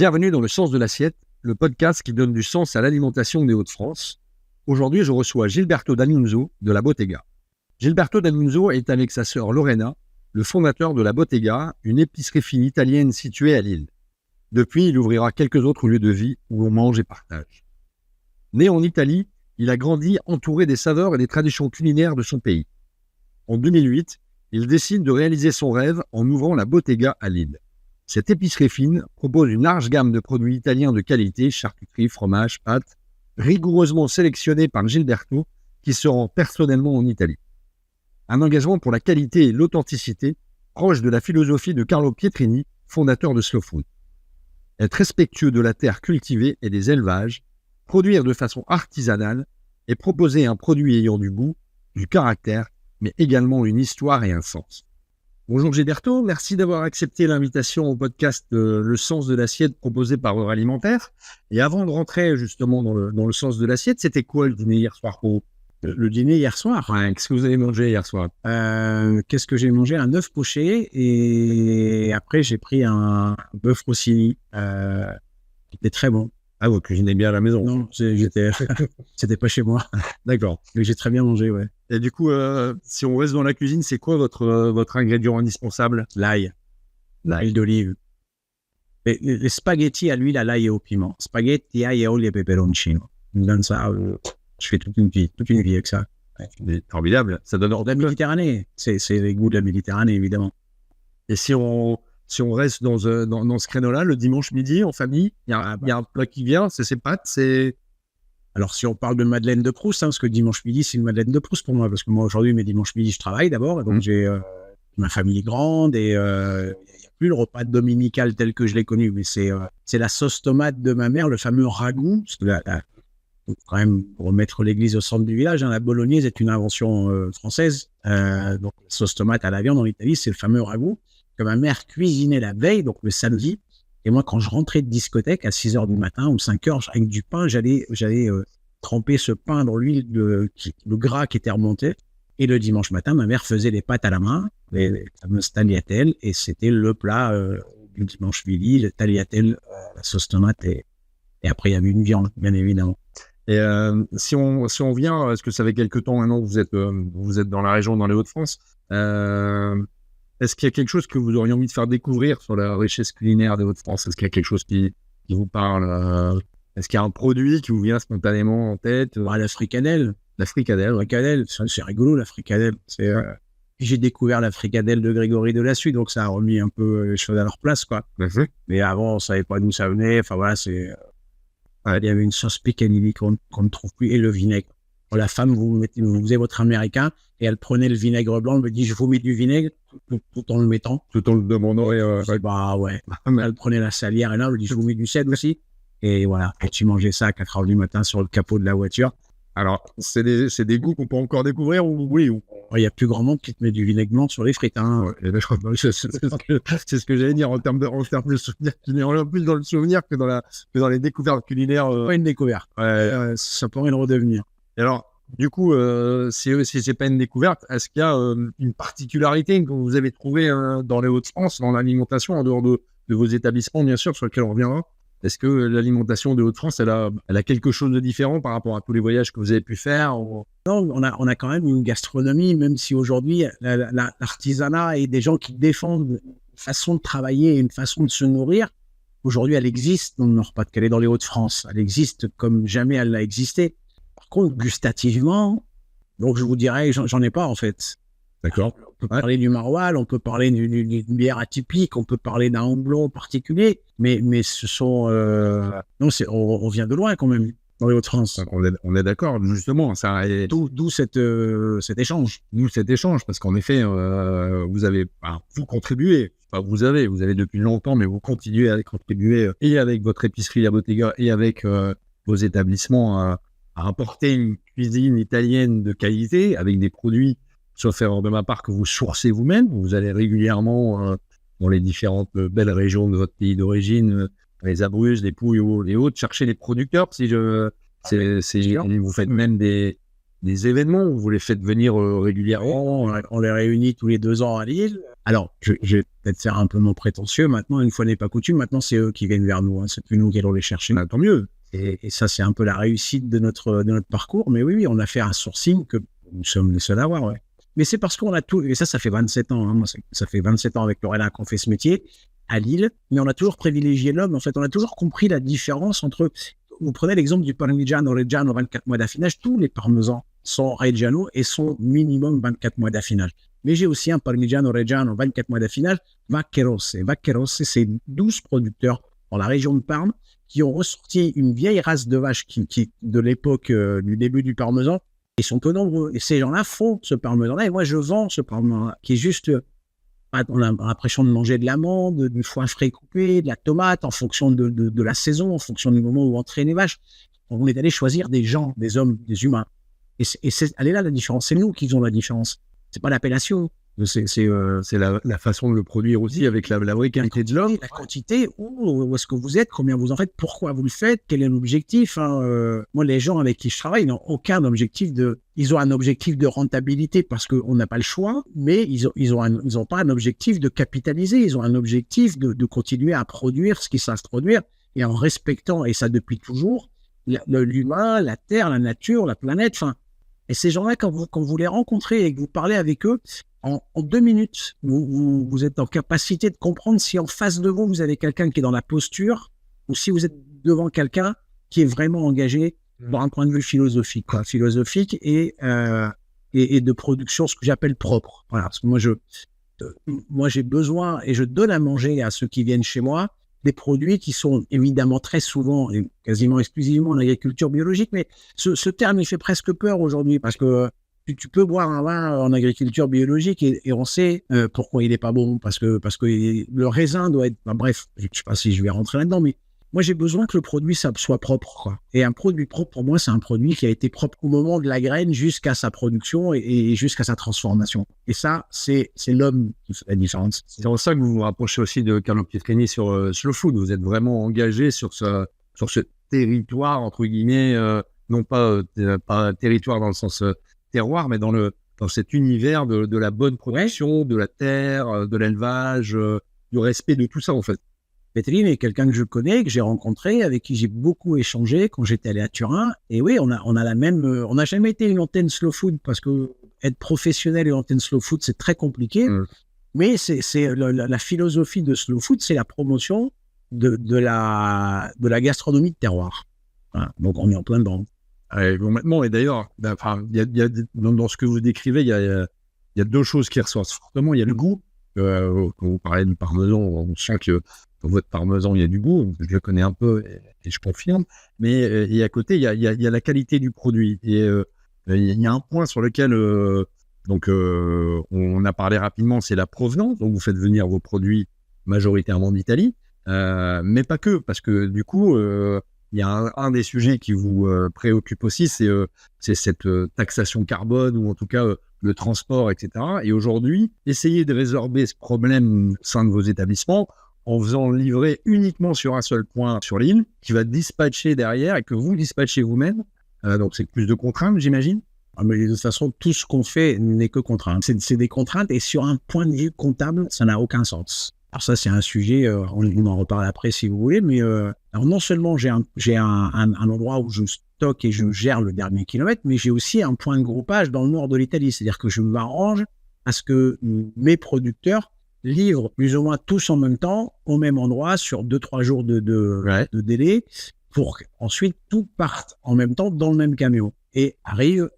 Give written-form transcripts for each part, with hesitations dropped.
Bienvenue dans Le Sens de l'Assiette, le podcast qui donne du sens à l'alimentation des Hauts-de-France. Aujourd'hui, je reçois Gilberto D'Annunzio de La Bottega. Gilberto D'Annunzio est avec sa sœur Lorena, le fondateur de La Bottega, une épicerie fine italienne située à Lille. Depuis, il ouvrira quelques autres lieux de vie où on mange et partage. Né en Italie, il a grandi entouré des saveurs et des traditions culinaires de son pays. En 2008, il décide de réaliser son rêve en ouvrant La Bottega à Lille. Cette épicerie fine propose une large gamme de produits italiens de qualité, charcuterie, fromage, pâtes, rigoureusement sélectionnés par Gilberto, qui se rend personnellement en Italie. Un engagement pour la qualité et l'authenticité, proche de la philosophie de Carlo Pietrini, fondateur de Slow Food. Être respectueux de la terre cultivée et des élevages, produire de façon artisanale et proposer un produit ayant du goût, du caractère, mais également une histoire et un sens. Bonjour Gilberto, merci d'avoir accepté l'invitation au podcast Le Sens de l'Assiette proposé par Alimentaire. Et avant de rentrer justement dans le Sens de l'Assiette, c'était quoi le dîner hier soir pour vous? Le dîner hier soir? Ouais, qu'est-ce que vous avez mangé hier soir? Qu'est-ce que j'ai mangé? Un œuf poché et après j'ai pris un bœuf rossini qui était très bon. Ah, vous cuisinez bien à la maison? Non, c'était pas chez moi. D'accord. Mais j'ai très bien mangé, ouais. Et du coup, si on reste dans la cuisine, c'est quoi votre ingrédient indispensable? L'ail. L'ail d'olive. Les spaghettis à l'huile, à l'ail et au piment. Spaghetti, ail, olio et peperoncino. Je donne ça, je fais toute une vie avec ça. Ouais. C'est formidable. Ça donne de la Méditerranée. C'est les goûts de la Méditerranée, évidemment. Et si on reste dans ce créneau-là, le dimanche midi, en famille, il y a un plat qui vient, c'est ces pâtes, c'est... Alors, si on parle de Madeleine de Proust, parce que dimanche midi, c'est une Madeleine de Proust pour moi, parce que moi, aujourd'hui, mes dimanches midi, je travaille d'abord, et donc ma famille est grande, et il n'y a plus le repas dominical tel que je l'ai connu, mais c'est la sauce tomate de ma mère, le fameux ragoût, parce que faut quand même remettre l'église au centre du village, la bolognaise est une invention française, donc la sauce tomate à la viande en Italie, c'est le fameux ragoût que ma mère cuisinait la veille, donc le samedi. Et moi, quand je rentrais de discothèque à 6h du matin ou 5h, avec du pain, j'allais tremper ce pain dans l'huile, le gras qui était remonté. Et le dimanche matin, ma mère faisait les pâtes à la main, les fameuses tagliatelles, et c'était le plat du dimanche midi, le tagliatelle, la sauce tomate, et après, il y avait une viande, bien évidemment. Et si on vient, est-ce que ça fait quelques temps maintenant que vous êtes dans la région, dans les Hauts-de-France, est-ce qu'il y a quelque chose que vous auriez envie de faire découvrir sur la richesse culinaire des Hauts-de-France? Est-ce qu'il y a quelque chose qui vous parle? Est-ce qu'il y a un produit qui vous vient spontanément en tête? La fricadelle. La fricadelle, ouais. C'est rigolo, la fricadelle. J'ai découvert la fricadelle de Grégory de la Suite, donc ça a remis un peu les choses à leur place, quoi. Merci. Mais avant, on ne savait pas d'où ça venait. Enfin voilà, il y avait une sauce piccalilli qu'on ne trouve plus, et le vinaigre. La femme, vous faisiez votre américain, et elle prenait le vinaigre blanc, elle me dit, je vous mets du vinaigre, tout en le mettant. Tout en le demandant. Bah ouais. Elle prenait la salière, et là, elle me dit, je vous mets du sel aussi. Et voilà, et tu mangeais ça à 4h du matin sur le capot de la voiture. Alors, c'est des goûts qu'on peut encore découvrir ou oui? Il y a plus grand monde qui te met du vinaigre blanc sur les frites. Hein. Ouais, c'est ce que j'allais dire en termes de souvenirs. Je n'ai plus dans le souvenir que dans les découvertes culinaires. Pas une découverte. Ça pourrait le redevenir. Et alors, du coup, si c'est pas une découverte, est-ce qu'il y a une particularité que vous avez trouvée dans les Hauts-de-France, dans l'alimentation, en dehors de vos établissements, bien sûr, sur lesquels on reviendra? Est-ce que l'alimentation des Hauts-de-France, elle a quelque chose de différent par rapport à tous les voyages que vous avez pu faire? Non, on a quand même une gastronomie, même si aujourd'hui, l'artisanat et des gens qui défendent une façon de travailler et une façon de se nourrir, aujourd'hui, elle existe dans le Nord-Pas-de-Calais, dans les Hauts-de-France. Elle existe comme jamais elle n'a existé. Par contre, gustativement, donc je vous dirais, j'en ai pas en fait. D'accord. On peut parler du maroilles, on peut parler d'une bière atypique, on peut parler d'un houblon particulier, mais ce sont... Non, on vient de loin quand même, dans les Hauts-de-France. On est d'accord, justement. D'où cet échange. D'où cet échange, parce qu'en effet, vous contribuez. Enfin, vous avez depuis longtemps, mais vous continuez à contribuer et avec votre épicerie La Bottega et avec vos établissements à apporter une cuisine italienne de qualité avec des produits, sauf erreur de ma part, que vous sourcez vous-même. Vous allez régulièrement dans les différentes belles régions de votre pays d'origine, les Abruzzes, les Pouilles et autres, chercher les producteurs. Vous faites même des événements où vous les faites venir régulièrement. On les réunit tous les 2 ans à Lille. Alors, je vais peut-être faire un peu mon prétentieux. Maintenant, une fois n'est pas coutume, maintenant, c'est eux qui viennent vers nous. Hein. C'est plus nous qui allons les chercher. Tant mieux. Et ça, c'est un peu la réussite de notre parcours. Mais oui, on a fait un sourcing que nous sommes les seuls à avoir. Ouais. Mais c'est parce qu'on a tout. Et ça fait 27 ans. Hein. Moi, ça fait 27 ans avec Lorena qu'on fait ce métier à Lille. Mais on a toujours privilégié l'homme. En fait, on a toujours compris la différence entre. Vous prenez l'exemple du Parmigiano Reggiano 24 mois d'affinage. Tous les parmesans sont Reggiano et sont minimum 24 mois d'affinage. Mais j'ai aussi un Parmigiano Reggiano 24 mois d'affinage Vaccherosse. Vaccherosse, c'est 12 producteurs dans la région de Parme qui ont ressorti une vieille race de vache qui de l'époque du début du parmesan. Ils sont peu nombreux. Et ces gens-là font ce parmesan-là. Et moi, je vends ce parmesan qui est juste... On a l'impression de manger de l'amande, du foin frais coupé, de la tomate, en fonction de la saison, en fonction du moment où on traîne les vaches. On est allé choisir des gens, des hommes, des humains. Et elle est là la différence. C'est nous qui faisons la différence. C'est pas l'appellation. C'est la façon de le produire aussi, avec la vraie qualité de l'homme. La quantité, où est-ce que vous êtes, combien vous en faites, pourquoi vous le faites, quel est l'objectif. Hein. Moi, les gens avec qui je travaille n'ont aucun objectif ils ont un objectif de rentabilité parce qu'on n'a pas le choix, mais ils ont pas un objectif de capitaliser. Ils ont un objectif de continuer à produire ce qu'ils savent produire et en respectant, et ça depuis toujours, l'humain, la terre, la nature, la planète. Enfin, et ces gens-là, quand vous les rencontrez et que vous parlez avec eux, en 2 minutes, vous êtes en capacité de comprendre si en face de vous, vous avez quelqu'un qui est dans la posture ou si vous êtes devant quelqu'un qui est vraiment engagé dans un point de vue philosophique et de production, ce que j'appelle propre. Voilà, parce que moi, j'ai besoin et je donne à manger à ceux qui viennent chez moi des produits qui sont évidemment très souvent et quasiment exclusivement en agriculture biologique, mais ce terme, il fait presque peur aujourd'hui parce que tu peux boire un vin en agriculture biologique et on sait pourquoi il n'est pas bon, parce que le raisin doit être... Enfin, bref, je ne sais pas si je vais rentrer là-dedans, mais moi, j'ai besoin que le produit soit propre. Quoi. Et un produit propre, pour moi, c'est un produit qui a été propre au moment de la graine jusqu'à sa production et jusqu'à sa transformation. Et ça, c'est l'homme qui fait la différence. C'est pour ça que vous vous rapprochez aussi de Carlo Pietrini sur Slow Food. Vous êtes vraiment engagé sur ce territoire, entre guillemets, non pas territoire dans le sens... terroir, mais dans cet univers de la bonne production, de la terre, de l'élevage, du respect de tout ça, en fait. Pietrini est quelqu'un que je connais, que j'ai rencontré, avec qui j'ai beaucoup échangé quand j'étais allé à Turin. Et oui, on a la même... on n'a jamais été une antenne slow food, parce que être professionnel et antenne slow food, c'est très compliqué. Mais c'est la philosophie de slow food, c'est la promotion de la gastronomie de terroir. Voilà, donc on est en plein dedans. Complètement. Et d'ailleurs, dans ce que vous décrivez, il y a 2 choses qui ressortent fortement. Il y a le goût. Quand vous parlez du parmesan, on sent que dans votre parmesan, il y a du goût. Je le connais un peu et je confirme. Mais et à côté, il y a la qualité du produit. Et il y a un point sur lequel on a parlé rapidement, c'est la provenance. Donc, vous faites venir vos produits majoritairement d'Italie, mais pas que, parce que du coup... il y a un des sujets qui vous préoccupe aussi, c'est cette taxation carbone, ou en tout cas le transport, etc. Et aujourd'hui, essayez de résorber ce problème au sein de vos établissements en faisant livrer uniquement sur un seul point sur l'île, qui va dispatcher derrière et que vous dispatchez vous-même. Donc c'est plus de contraintes, j'imagine. Mais de toute façon, tout ce qu'on fait n'est que contrainte. C'est des contraintes, et sur un point de vue comptable, ça n'a aucun sens. Alors ça, c'est un sujet, on en reparle après si vous voulez, mais alors non seulement j'ai un endroit où je stocke et je gère le dernier kilomètre, mais j'ai aussi un point de groupage dans le nord de l'Italie. C'est-à-dire que je m'arrange à ce que mes producteurs livrent plus ou moins tous en même temps, au même endroit, sur 2-3 jours de délai, pour qu'ensuite tout parte en même temps dans le même camion. Et arrive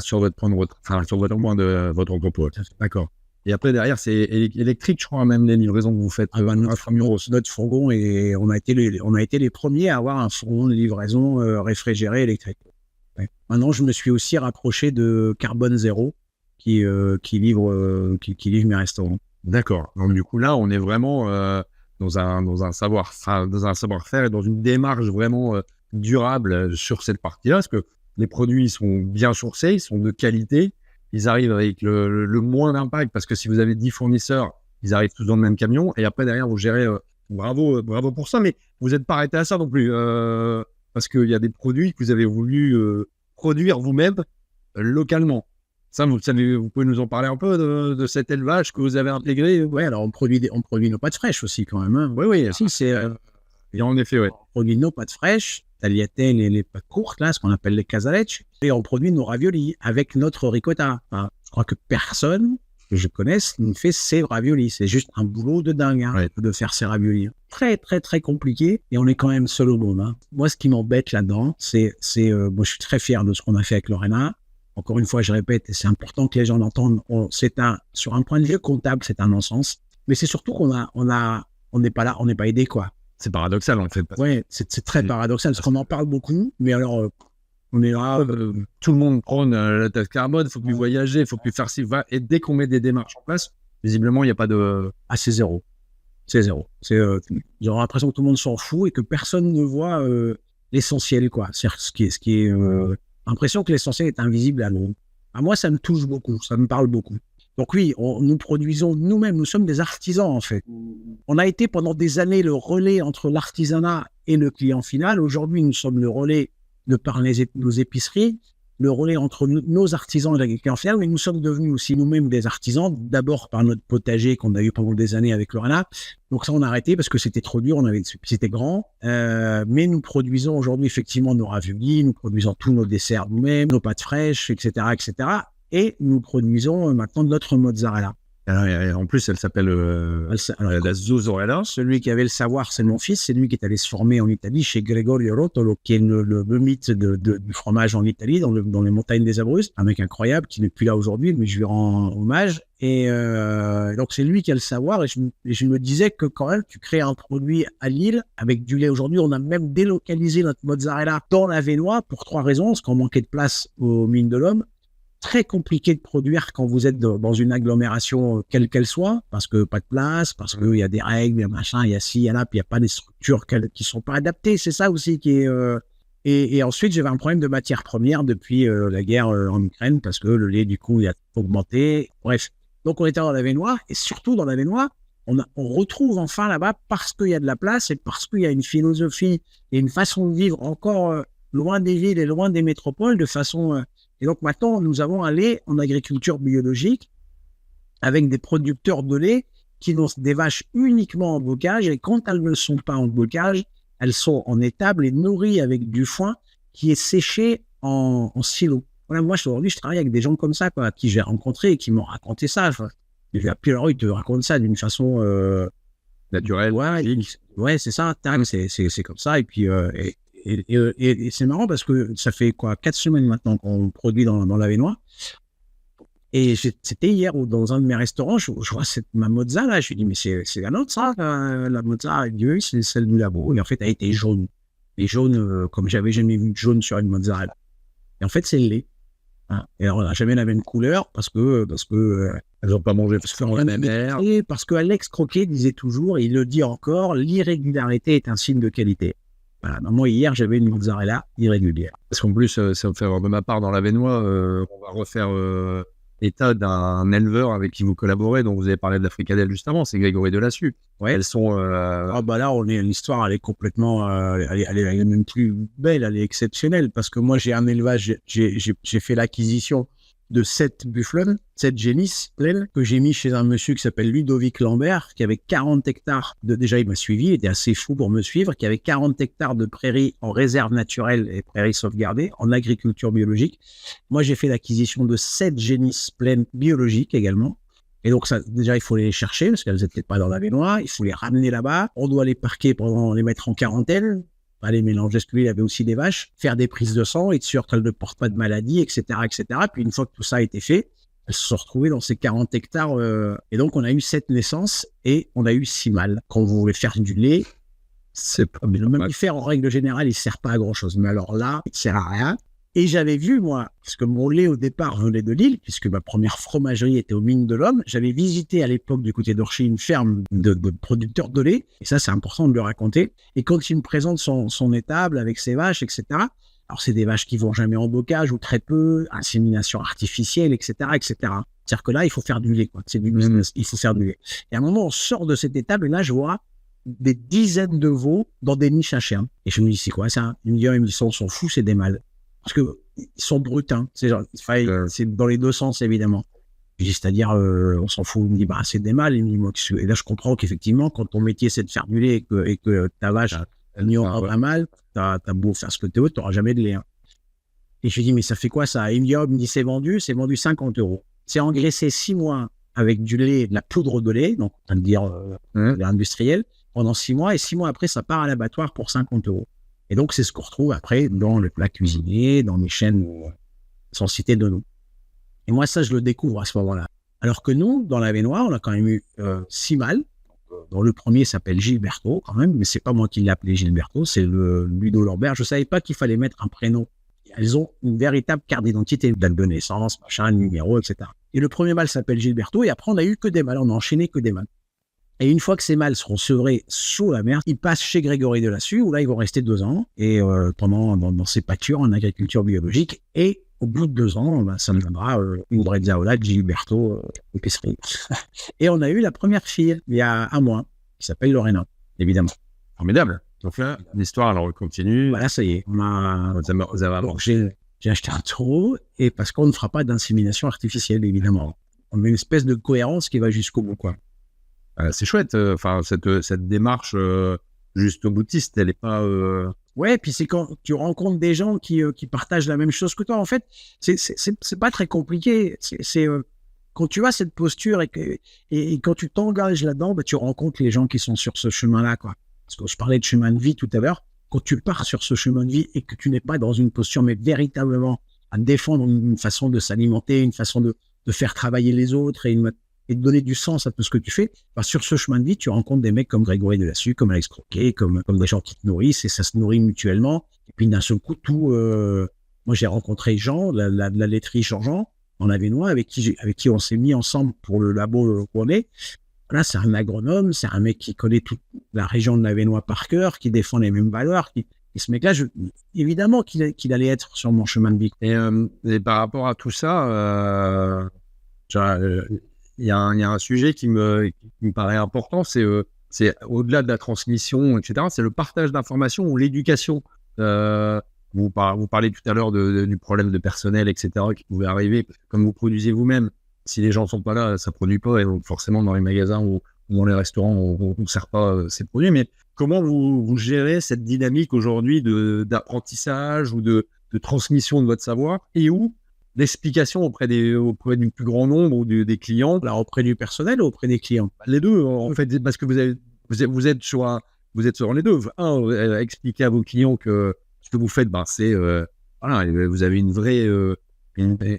sur votre point de votre entrepôt. D'accord. Et après, derrière, c'est électrique, je crois, même les livraisons que vous faites. Notre fourgon, et on a été les premiers à avoir un fourgon de livraison réfrigéré électrique. Ouais. Maintenant, je me suis aussi rapproché de Carbone Zéro, qui livre mes restaurants. D'accord. Donc, du coup, là, on est vraiment dans un savoir-faire et dans une démarche vraiment durable sur cette partie-là, parce que les produits sont bien sourcés, ils sont de qualité. Ils arrivent avec le moins d'impact, parce que si vous avez 10 fournisseurs, ils arrivent tous dans le même camion. Et après, derrière, vous gérez. Bravo pour ça. Mais vous n'êtes pas arrêté à ça non plus. Parce qu'il y a des produits que vous avez voulu produire vous-même localement. Ça, vous pouvez nous en parler un peu de cet élevage que vous avez intégré? Oui, alors on produit nos pâtes fraîches aussi quand même. Hein. Oui. Si, Et en effet, oui. On produit nos pâtes fraîches, tagliatelle et les pâtes courtes, là, ce qu'on appelle les casalettes, et on produit nos raviolis avec notre ricotta. Enfin, je crois que personne que je connaisse ne fait ces raviolis. C'est juste un boulot de dingue de faire ces raviolis. Très, très, très compliqué, et on est quand même seul au monde. Hein. Moi, ce qui m'embête là-dedans, moi, je suis très fier de ce qu'on a fait avec Lorena. Encore une fois, je répète, et c'est important que les gens l'entendent, sur un point de vue comptable, c'est un non-sens. Mais c'est surtout qu'on n'est pas là, on n'est pas aidé, quoi. C'est paradoxal, en fait. Oui, c'est très paradoxal, parce qu'on en parle beaucoup, mais alors, on est là... tout le monde prône la taxe carbone, il faut plus voyager, il faut plus faire ci, et dès qu'on met des démarches en place, visiblement, il n'y a pas de... Ah, c'est zéro. C'est zéro. J'ai l'impression que tout le monde s'en fout et que personne ne voit l'essentiel, quoi. C'est-à-dire ce qui est l'impression que l'essentiel est invisible à nous. À moi, ça me touche beaucoup, ça me parle beaucoup. Donc oui, nous produisons nous-mêmes, nous sommes des artisans en fait. On a été pendant des années le relais entre l'artisanat et le client final. Aujourd'hui, nous sommes le relais de par nos épiceries, le relais entre nos artisans et le client final, mais nous sommes devenus aussi nous-mêmes des artisans, d'abord par notre potager qu'on a eu pendant des années avec Lorena. Donc ça, on a arrêté parce que c'était trop dur, c'était grand. Mais nous produisons aujourd'hui effectivement nos raviolis, nous produisons tous nos desserts nous-mêmes, nos pâtes fraîches, etc., etc. Et nous produisons maintenant notre mozzarella. Alors, en plus, elle s'appelle la Zozzarella. Celui qui avait le savoir, c'est mon fils. C'est lui qui est allé se former en Italie chez Gregorio Rotolo, qui est le mythe du fromage en Italie, dans les montagnes des Abruzzes. Un mec incroyable qui n'est plus là aujourd'hui, mais je lui rends hommage. Et donc, c'est lui qui a le savoir. Et je me disais que quand même, tu crées un produit à Lille avec du lait. Aujourd'hui, on a même délocalisé notre mozzarella dans l'Avesnois pour 3 raisons. Parce qu'on manquait de place aux Mines de l'Homme. Très compliqué de produire quand vous êtes dans une agglomération quelle qu'elle soit, parce que pas de place, parce qu'il y a des règles, il y a machin, il y a ci, il y a là, puis il n'y a pas des structures qui sont pas adaptées. C'est ça aussi qui est... Et ensuite, j'avais un problème de matières premières depuis la guerre en Ukraine, parce que le lait, du coup, il a augmenté. Bref. Donc, on était dans l'Avesnois, et surtout dans l'Avesnois, on retrouve enfin là-bas, parce qu'il y a de la place, et parce qu'il y a une philosophie et une façon de vivre encore loin des villes et loin des métropoles, de façon... Et donc maintenant, nous avons un lait en agriculture biologique avec des producteurs de lait qui ont des vaches uniquement en bocage. Et quand elles ne sont pas en bocage, elles sont en étable et nourries avec du foin qui est séché en silo. Voilà, moi, aujourd'hui, je travaille avec des gens comme ça, quoi, qui j'ai rencontrés et qui m'ont raconté ça. Puis alors, ils te racontent ça d'une façon... naturelle. Ouais, c'est ça. C'est comme ça. Et puis... Et c'est marrant parce que ça fait 4 semaines maintenant qu'on produit dans l'Avesnois. Et c'était hier dans un de mes restaurants, je vois ma mozza là, je lui dis mais c'est la nôtre ça, la mozza, oui, c'est celle du labo. Et en fait elle était jaune. Et jaune comme j'avais jamais vu de jaune sur une mozzarella. Et en fait c'est le lait. Hein. Et alors on n'a jamais la même couleur parce que elles n'ont pas mangé parce que Alex Croquet disait toujours, et il le dit encore, l'irrégularité est un signe de qualité. Voilà, moi, hier, j'avais une mozzarella irrégulière. Parce qu'en plus, ça me fait de ma part dans l'Avesnois, on va refaire état d'un éleveur avec qui vous collaborez, dont vous avez parlé de la fricadelle juste avant, c'est Grégory Delassus. Ouais. Elles sont... Ah bah là, l'histoire, elle est complètement... elle est même plus belle, elle est exceptionnelle, parce que moi, j'ai un élevage, j'ai fait l'acquisition de 7 bufflons, 7 génisses pleines, que j'ai mis chez un monsieur qui s'appelle Ludovic Lambert, qui avait 40 hectares déjà il m'a suivi, il était assez fou pour me suivre, qui avait 40 hectares de prairies en réserve naturelle et prairies sauvegardées, en agriculture biologique. Moi, j'ai fait l'acquisition de 7 génisses pleines biologiques également. Et donc, ça, déjà, il faut les chercher, parce qu'elles n'étaient pas dans l'Avesnois, il faut les ramener là-bas, on doit les parquer les mettre en quarantaine, pas les mélanger, parce qu'il y avait aussi des vaches, faire des prises de sang, être sûr qu'elles ne portent pas de maladie, etc., etc. Puis une fois que tout ça a été fait, elles se sont retrouvées dans ces 40 hectares. Et donc, on a eu 7 naissances et on a eu 6 mâles. Quand vous voulez faire du lait, c'est pas bien. Le mammifère, en règle générale, il ne sert pas à grand-chose. Mais alors là, il ne sert à rien. Et j'avais vu, moi, parce que mon lait au départ venait de Lille, puisque ma première fromagerie était aux Mines de l'Homme, j'avais visité à l'époque du côté d'Orchy une ferme de producteurs de lait, et ça c'est important de le raconter, et quand il me présente son étable avec ses vaches, etc., alors c'est des vaches qui vont jamais en bocage ou très peu, insémination artificielle, etc., etc. C'est-à-dire que là, il faut faire du lait, quoi. C'est du business, il faut faire du lait. Et à un moment, on sort de cette étable, et là, je vois des dizaines de veaux dans des niches à chiens. Et je me dis, c'est quoi ça? Il me dit, ce sont fous, c'est des mâles. Parce que ils sont bruts. Hein. C'est dans les deux sens, évidemment. C'est-à-dire, on s'en fout. Il me dit, c'est des mâles. Et là, je comprends qu'effectivement, quand ton métier, c'est de faire du lait et que ta vache n'y aura un mâle, t'as beau faire ce que tu veux, tu n'auras jamais de lait. Hein. Et je lui dis, mais ça fait quoi ça? Il me dit, c'est vendu 50 €. C'est engraissé 6 mois avec du lait, de la poudre de lait, donc on va dire industriel, pendant 6 mois. Et 6 mois après, ça part à l'abattoir pour 50 €. Et donc, c'est ce qu'on retrouve après dans le plat cuisiné, dans les chaînes sans citer de nom. Et moi, ça, je le découvre à ce moment-là. Alors que nous, dans l'Avesnois, on a quand même eu 6 mâles, dont le premier s'appelle Gilberto, quand même, mais c'est pas moi qui l'ai appelé Gilberto, c'est le Ludo Lambert. Je savais pas qu'il fallait mettre un prénom. Elles ont une véritable carte d'identité, date de naissance, machin, numéro, etc. Et le premier mâle s'appelle Gilberto, et après, on a eu que des mâles, on a enchaîné que des mâles. Et une fois que ces mâles seront sevrés sous la mer, ils passent chez Grégory Delassus, où là, ils vont rester 2 ans, et dans ces pâtures en agriculture biologique, et au bout de 2 ans, ça me donnera une Brezzaola de Gilberto épicerie. Et on a eu la première fille, il y a un mois, qui s'appelle Lorena, évidemment. Formidable. Donc là, l'histoire, alors, continue. Voilà, ça y est. Donc, j'ai acheté un taureau, et parce qu'on ne fera pas d'insémination artificielle, évidemment. On met une espèce de cohérence qui va jusqu'au bout, quoi. C'est chouette. Cette démarche juste boutiste, elle n'est pas... Ouais, puis c'est quand tu rencontres des gens qui partagent la même chose que toi. En fait, c'est pas très compliqué. Quand tu as cette posture et quand tu t'engages là-dedans, tu rencontres les gens qui sont sur ce chemin-là, quoi. Parce que je parlais de chemin de vie tout à l'heure. Quand tu pars sur ce chemin de vie et que tu n'es pas dans une posture, mais véritablement à défendre une façon de s'alimenter, une façon de faire travailler les autres et de donner du sens à tout ce que tu fais, sur ce chemin de vie, tu rencontres des mecs comme Grégory Delassus, comme Alex Croquet, comme des gens qui te nourrissent, et ça se nourrit mutuellement. Et puis d'un seul coup, moi j'ai rencontré Jean, la laiterie Jean, en Avesnois, avec qui on s'est mis ensemble pour le labo qu'on est. Là, c'est un agronome, c'est un mec qui connaît toute la région de l'Avesnois par cœur, qui défend les mêmes valeurs. Et ce mec-là, évidemment qu'il allait être sur mon chemin de vie. Et par rapport à tout ça, il y a un sujet qui me paraît important, c'est au-delà de la transmission, etc., c'est le partage d'informations ou l'éducation. Vous parlez tout à l'heure du problème de personnel, etc., qui pouvait arriver, parce que comme vous produisez vous-même, si les gens ne sont pas là, ça ne produit pas, et donc forcément dans les magasins ou dans les restaurants, on ne sert pas ces produits. Mais comment vous gérez cette dynamique aujourd'hui d'apprentissage ou de transmission de votre savoir, et où l'explication auprès du plus grand nombre ou des clients? Alors, auprès du personnel ou auprès des clients? Les deux, en fait, parce que vous êtes sur les deux. Expliquer à vos clients que ce que vous faites, c'est voilà, vous avez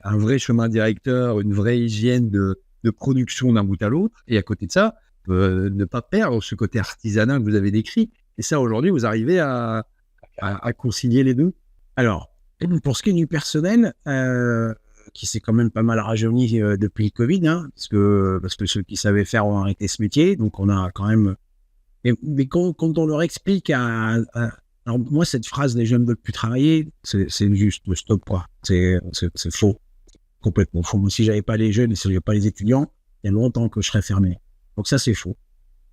un vrai chemin directeur, une vraie hygiène de production d'un bout à l'autre, et à côté de ça, ne pas perdre ce côté artisanal que vous avez décrit. Et ça, aujourd'hui, vous arrivez à concilier les deux? Alors, pour ce qui est du personnel, qui s'est quand même pas mal rajeuni depuis le Covid, hein, parce que ceux qui savaient faire ont arrêté ce métier, donc on a quand même... Mais quand on leur explique alors moi, cette phrase, les jeunes ne veulent plus travailler, c'est juste le stop, quoi. C'est faux, complètement faux. Moi, si j'avais pas les jeunes et si j'avais pas les étudiants, il y a longtemps que je serais fermé. Donc ça, c'est faux.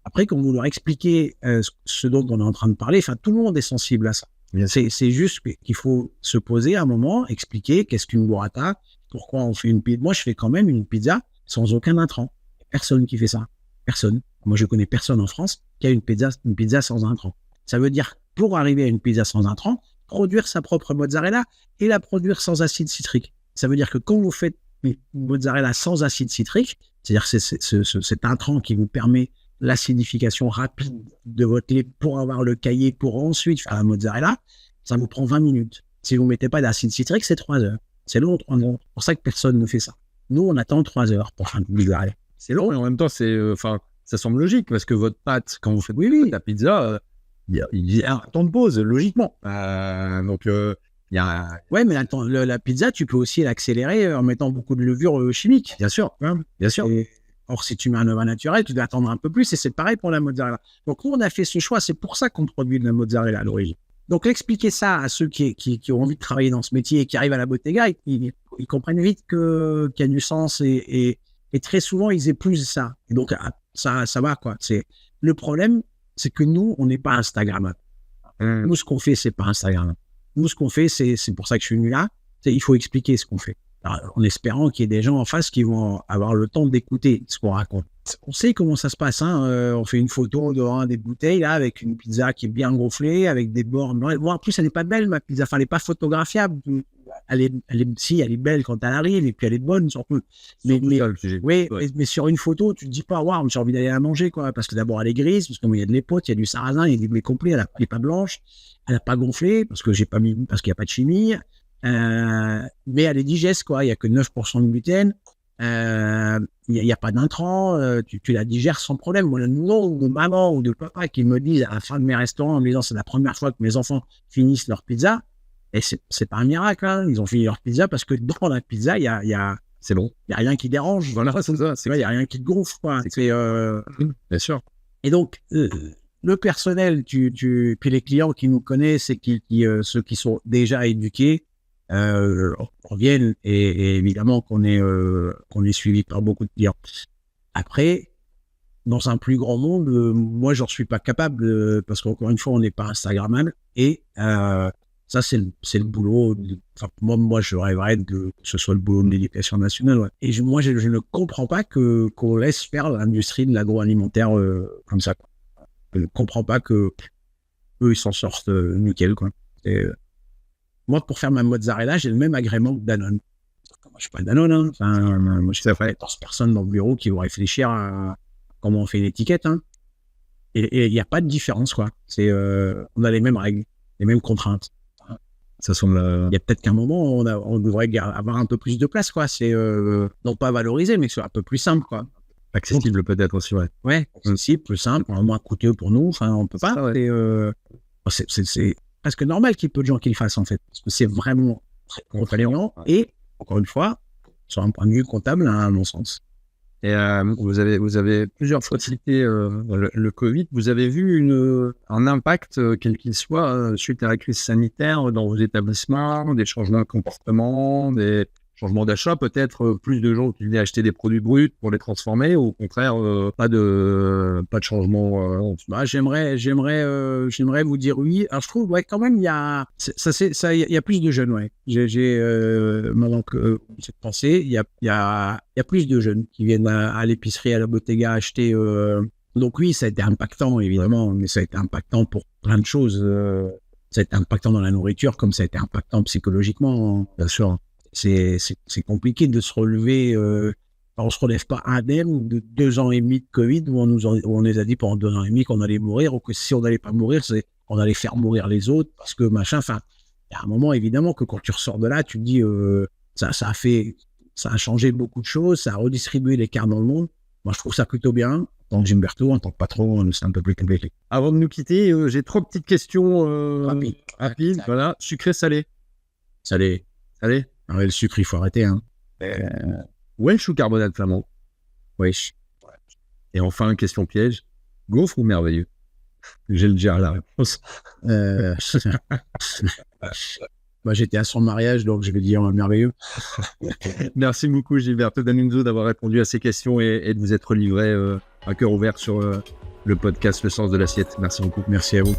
Après, quand vous leur expliquez ce dont on est en train de parler, tout le monde est sensible à ça. C'est juste qu'il faut se poser un moment, expliquer qu'est-ce qu'une burrata, pourquoi on fait une pizza. Moi, je fais quand même une pizza sans aucun intrant. Personne qui fait ça. Personne. Moi, je connais personne en France qui a une pizza sans intrant. Ça veut dire, pour arriver à une pizza sans intrant, produire sa propre mozzarella et la produire sans acide citrique. Ça veut dire que quand vous faites une mozzarella sans acide citrique, c'est-à-dire cet intrant qui vous permet l'acidification rapide de votre lait pour avoir le caillé, pour ensuite faire la mozzarella, ça vous prend 20 minutes. Si vous ne mettez pas d'acide citrique, c'est 3 heures. C'est long, 3 heures. C'est pour ça que personne ne fait ça. Nous, on attend 3 heures pour faire une mozzarella. C'est long, et en même temps, ça semble logique, parce que votre pâte, quand vous faites la pizza, il y a un temps de pause, logiquement. Donc, il y a... Ouais, mais la pizza, tu peux aussi l'accélérer en mettant beaucoup de levure chimique. Bien sûr, bien sûr. Or, si tu mets un œuf naturel, tu dois attendre un peu plus, et c'est pareil pour la mozzarella. Donc, nous, on a fait ce choix. C'est pour ça qu'on produit de la mozzarella à l'origine. Donc, expliquer ça à ceux qui ont envie de travailler dans ce métier et qui arrivent à la Bottega, ils comprennent vite qu'il y a du sens et très souvent, ils épousent ça. Et donc, ça va, quoi. Le problème, c'est que nous, on n'est pas Instagrammable. Nous, ce qu'on fait, c'est pas Instagram. Nous, ce qu'on fait, c'est pour ça que je suis venu là, il faut expliquer ce qu'on fait. Alors, en espérant qu'il y ait des gens en face qui vont avoir le temps d'écouter ce qu'on raconte. On sait comment ça se passe. On fait une photo devant des bouteilles là, avec une pizza qui est bien gonflée, avec des bords. Bon, en plus, elle n'est pas belle, ma pizza. Enfin, elle n'est pas photographiable. Elle est belle quand elle arrive, et puis elle est bonne surtout. Mais sur une photo, tu te dis pas, waouh, j'ai envie d'aller la manger, quoi. Parce que d'abord, elle est grise, parce qu'il y a de l'épaule, il y a du sarrasin, il y a du blé complet, elle n'est pas blanche, elle n'a pas gonflé, parce qu'il n'y a pas de chimie. Mais elle est digeste, quoi. Il n'y a que 9% de gluten. Il n'y a pas d'intrants. Tu la digères sans problème. Moi, le nom de maman ou de papa qui me disent à la fin de mes restaurants en me disant c'est la première fois que mes enfants finissent leur pizza, et c'est pas un miracle. Hein. Ils ont fini leur pizza parce que dans la pizza, il y a c'est bon. Il n'y a rien qui dérange. Voilà, c'est ça. Il n'y a rien qui te gonfle, quoi. Bien sûr. Et donc, le personnel, puis les clients qui nous connaissent et ceux qui sont déjà éduqués, reviennent, et évidemment qu'on est suivi par beaucoup de clients. Après, dans un plus grand monde, moi, j'en suis pas capable parce qu'encore une fois, on n'est pas Instagrammable, et ça, c'est le boulot. Moi, je rêverais que ce soit le boulot de l'éducation nationale. Ouais. Et moi, je ne comprends pas qu'on laisse faire l'industrie de l'agroalimentaire comme ça. Quoi. Je ne comprends pas qu'eux, ils s'en sortent nickel, quoi. Moi, pour faire ma mozzarella, j'ai le même agrément que Danone. Moi, je suis pas Danone. Hein. Enfin, moi, je suis 14 personnes dans le bureau qui vont réfléchir à comment on fait l'étiquette. Hein. Et il n'y a pas de différence, quoi. On a les mêmes règles, les mêmes contraintes. Ça semble. Il y a peut-être qu'à un moment, on devrait avoir un peu plus de place, quoi. Non pas valoriser, mais que ce soit un peu plus simple, quoi. Accessible. Donc, peut-être aussi, ouais. Ouais, accessible, plus simple, moins coûteux pour nous. Enfin, on peut pas. Ça, ouais. C'est presque normal qu'il y ait peu de gens qui le fassent, en fait. Parce que c'est vraiment très contraignant. Ouais. Et, encore une fois, sur un point de vue comptable, à mon sens. Et vous avez plusieurs fois cité le Covid. Vous avez vu un impact, quel qu'il soit, suite à la crise sanitaire dans vos établissements, des changements de comportement, des changements d'achat, peut-être plus de gens qui venaient acheter des produits bruts pour les transformer, ou au contraire, pas de changement. J'aimerais vous dire oui. Alors je trouve, ouais, quand même, il y a plus de jeunes, ouais. Maintenant que cette pensée, il y a plus de jeunes qui viennent à l'épicerie, à la Bottega acheter. Donc oui, ça a été impactant, évidemment, mais ça a été impactant pour plein de choses. Ça a été impactant dans la nourriture, comme ça a été impactant psychologiquement, bien sûr. C'est compliqué de se relever. On ne se relève pas indemne de 2 ans et demi de Covid où on nous a dit pendant 2 ans et demi qu'on allait mourir, ou que si on n'allait pas mourir, on allait faire mourir les autres parce que machin. Enfin, il y a un moment évidemment que quand tu ressors de là, tu te dis ça a changé beaucoup de choses, ça a redistribué les cartes dans le monde. Moi, je trouve ça plutôt bien. En tant que Gilberto, en tant que patron, c'est un peu plus compliqué. Avant de nous quitter, j'ai 3 petites questions rapides. Voilà, sucré-salé. Salé. Ah ouais, le sucre, il faut arrêter. Hein. Welsh ou carbonate flamand? Wesh. Et enfin, une question piège. Gaufre ou merveilleux? J'ai déjà la réponse. J'étais à son mariage, donc je vais dire merveilleux. Merci beaucoup, Gilberto D'Annunzio, d'avoir répondu à ces questions et de vous être livré à cœur ouvert sur le podcast Le Sens de l'Assiette. Merci beaucoup. Merci à vous.